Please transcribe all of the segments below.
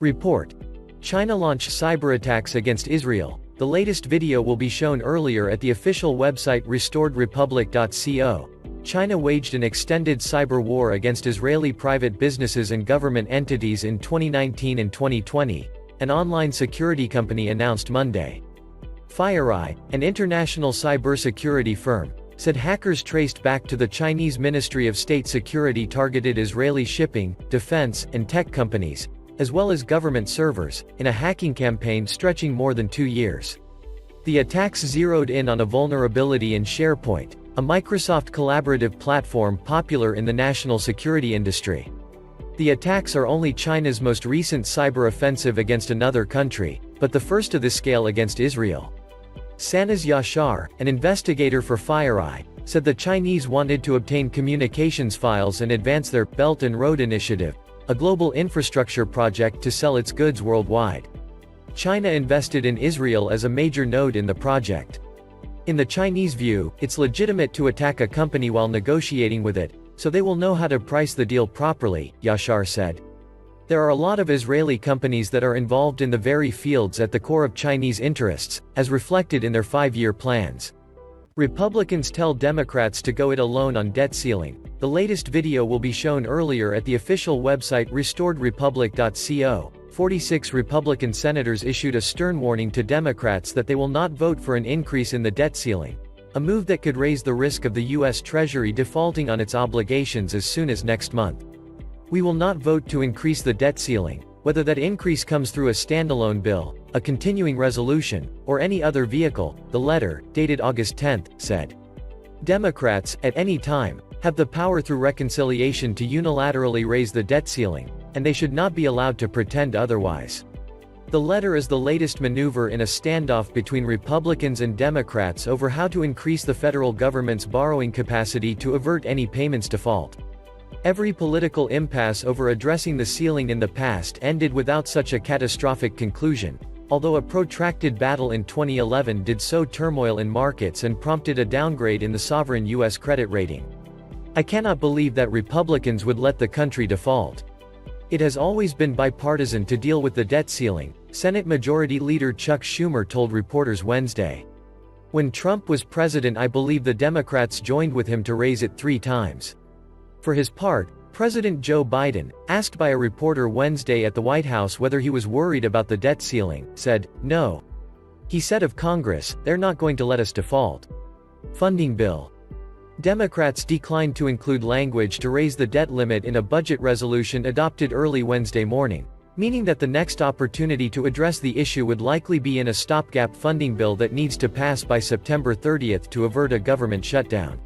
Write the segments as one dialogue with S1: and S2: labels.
S1: Report. China launched cyberattacks against Israel. The latest video will be shown earlier at the official website restoredrepublic.co. China waged an extended cyber war against Israeli private businesses and government entities in 2019 and 2020, an online security company announced Monday. FireEye, an international cybersecurity firm, said hackers traced back to the Chinese Ministry of State Security targeted Israeli shipping, defense, and tech companies, as well as government servers, in a hacking campaign stretching more than 2 years. The attacks zeroed in on a vulnerability in SharePoint, a Microsoft collaborative platform popular in the national security industry. The attacks are only China's most recent cyber offensive against another country, but the first of this scale against Israel. Sanaz Yashar, an investigator for FireEye, said the Chinese wanted to obtain communications files and advance their Belt and Road Initiative, a global infrastructure project to sell its goods worldwide. China invested in Israel as a major node in the project. In the Chinese view, it's legitimate to attack a company while negotiating with it, so they will know how to price the deal properly, Yashar said. There are a lot of Israeli companies that are involved in the very fields at the core of Chinese interests, as reflected in their 5-year plans. Republicans tell Democrats to go it alone on debt ceiling. The latest video will be shown earlier at the official website restoredrepublic.co. 46 Republican senators issued a stern warning to Democrats that they will not vote for an increase in the debt ceiling, a move that could raise the risk of the U.S. Treasury defaulting on its obligations as soon as next month. We will not vote to increase the debt ceiling, whether that increase comes through a standalone bill, a continuing resolution, or any other vehicle, the letter, dated August 10, said. Democrats, at any time, have the power through reconciliation to unilaterally raise the debt ceiling, and they should not be allowed to pretend otherwise. The letter is the latest maneuver in a standoff between Republicans and Democrats over how to increase the federal government's borrowing capacity to avert any payments default. Every political impasse over addressing the ceiling in the past ended without such a catastrophic conclusion, although a protracted battle in 2011 did sow turmoil in markets and prompted a downgrade in the sovereign U.S. credit rating. I cannot believe that Republicans would let the country default. It has always been bipartisan to deal with the debt ceiling, Senate Majority Leader Chuck Schumer told reporters Wednesday. When Trump was president, I believe the Democrats joined with him to raise it 3 times. For his part, President Joe Biden, asked by a reporter Wednesday at the White House whether he was worried about the debt ceiling, said, "No." He said of Congress, "They're not going to let us default." Funding bill. Democrats declined to include language to raise the debt limit in a budget resolution adopted early Wednesday morning, meaning that the next opportunity to address the issue would likely be in a stopgap funding bill that needs to pass by September 30 to avert a government shutdown.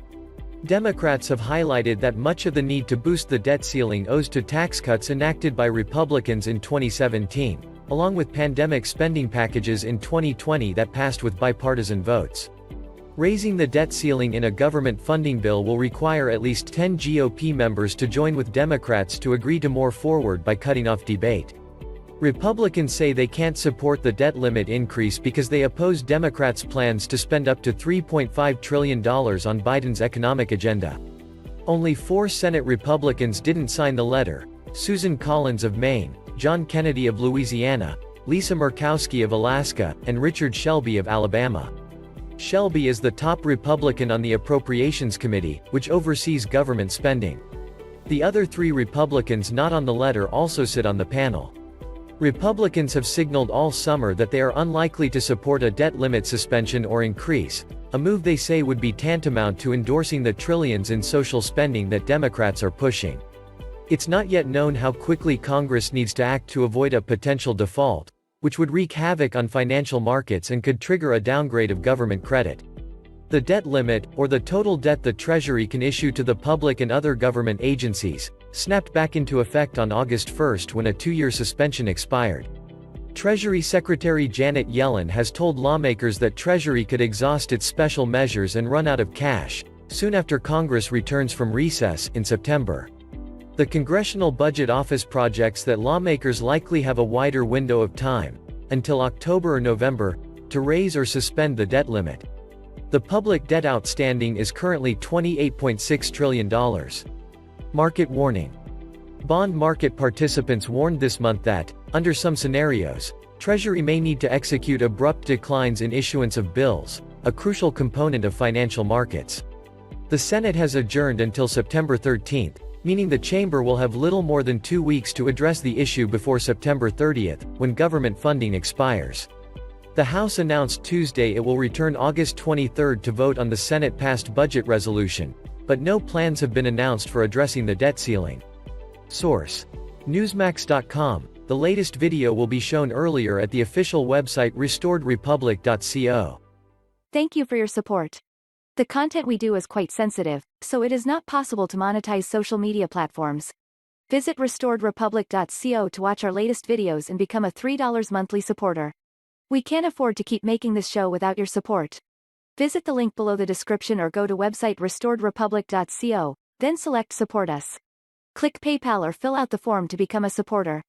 S1: Democrats have highlighted that much of the need to boost the debt ceiling owes to tax cuts enacted by Republicans in 2017, along with pandemic spending packages in 2020 that passed with bipartisan votes. Raising the debt ceiling in a government funding bill will require at least 10 GOP members to join with Democrats to agree to move forward by cutting off debate. Republicans say they can't support the debt limit increase because they oppose Democrats' plans to spend up to $3.5 trillion on Biden's economic agenda. Only 4 Senate Republicans didn't sign the letter: Susan Collins of Maine, John Kennedy of Louisiana, Lisa Murkowski of Alaska, and Richard Shelby of Alabama. Shelby is the top Republican on the Appropriations Committee, which oversees government spending. The other 3 Republicans not on the letter also sit on the panel. Republicans have signaled all summer that they are unlikely to support a debt limit suspension or increase, a move they say would be tantamount to endorsing the trillions in social spending that Democrats are pushing. It's not yet known how quickly Congress needs to act to avoid a potential default, which would wreak havoc on financial markets and could trigger a downgrade of government credit. The debt limit, or the total debt the Treasury can issue to the public and other government agencies, snapped back into effect on August 1 when a 2-year suspension expired. Treasury Secretary Janet Yellen has told lawmakers that Treasury could exhaust its special measures and run out of cash soon after Congress returns from recess in September. The Congressional Budget Office projects that lawmakers likely have a wider window of time, until October or November, to raise or suspend the debt limit. The public debt outstanding is currently $28.6 trillion. Market warning. Bond market participants warned this month that, Under some scenarios, Treasury may need to execute abrupt declines in issuance of bills, a crucial component of financial markets. The Senate has adjourned until September 13, meaning the chamber will have little more than 2 weeks to address the issue before September 30, when government funding expires. The House announced Tuesday it will return August 23 to vote on the Senate-passed budget resolution, but no plans have been announced for addressing the debt ceiling. Source: Newsmax.com. The latest video will be shown earlier at the official website restoredrepublic.co.
S2: Thank you for your support. The content we do is quite sensitive, so it is not possible to monetize social media platforms. Visit restoredrepublic.co to watch our latest videos and become a $3 monthly supporter. We can't afford to keep making this show without your support. Visit the link below the description or go to website restoredrepublic.co, then select Support Us. Click PayPal or fill out the form to become a supporter.